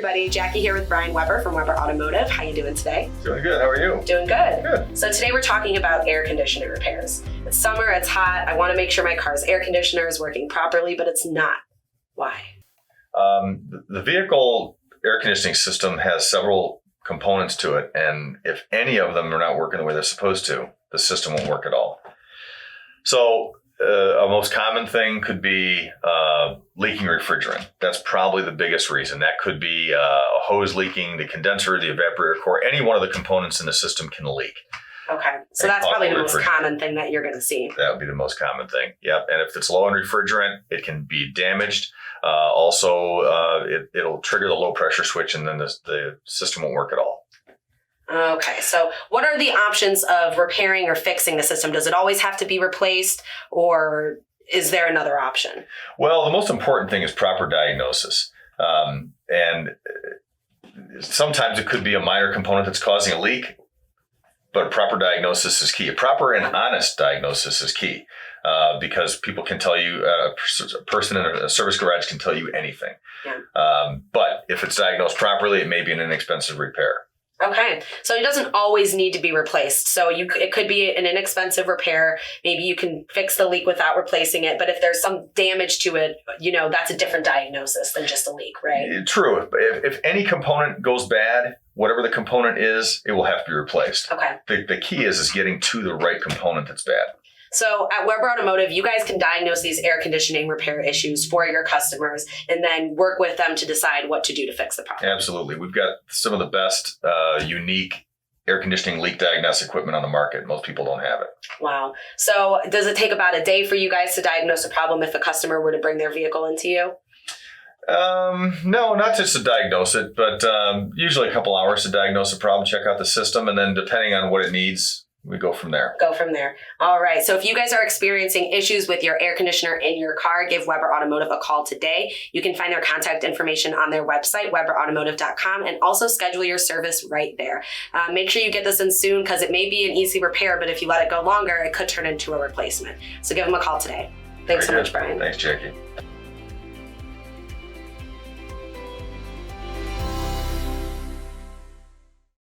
everybody. Jackie here with Brian Weber from Weber Automotive. How you doing today? Doing good. How are you? Doing good. Good. So today we're talking about air conditioner repairs. It's summer, it's hot. I want to make sure my car's air conditioner is working properly, but it's not. Why? The vehicle air conditioning system has several components to it, and if any of them are not working the way they're supposed to, the system won't work at all. So a most common thing could be leaking refrigerant. That's probably the biggest reason. That could be a hose leaking, the condenser, the evaporator core. Any one of the components in the system can leak. Okay, so that's probably the most common thing that you're going to see. That would be the most common thing. Yep. And if it's low in refrigerant, it can be damaged. Also, it'll trigger the low pressure switch, and then the system won't work at all. Okay, so what are the options of repairing or fixing the system? Does it always have to be replaced, or is there another option? Well, the most important thing is proper diagnosis. And sometimes it could be a minor component that's causing a leak, but proper diagnosis is key. A proper and honest diagnosis is key, because people can tell you, a person in a service garage can tell you anything. Yeah. But if it's diagnosed properly, it may be an inexpensive repair. Okay, so it doesn't always need to be replaced. So it could be an inexpensive repair. Maybe you can fix the leak without replacing it. But if there's some damage to it, that's a different diagnosis than just a leak, right? True. If any component goes bad, whatever the component is, it will have to be replaced. Okay. The key is getting to the right component that's bad. So at Weber Automotive, you guys can diagnose these air conditioning repair issues for your customers and then work with them to decide what to do to fix the problem. Absolutely. We've got some of the best unique air conditioning leak diagnostic equipment on the market. Most people don't have it. Wow. So does it take about a day for you guys to diagnose a problem if a customer were to bring their vehicle into you? No, not just to diagnose it, but usually a couple hours to diagnose a problem, check out the system, and then depending on what it needs, we go from there. All right. So if you guys are experiencing issues with your air conditioner in your car, give Weber Automotive a call today. You can find their contact information on their website, weberautomotive.com, and also schedule your service right there. Make sure you get this in soon because it may be an easy repair, but if you let it go longer, it could turn into a replacement. So give them a call today. Thanks so much, Brian. Thanks, Jackie.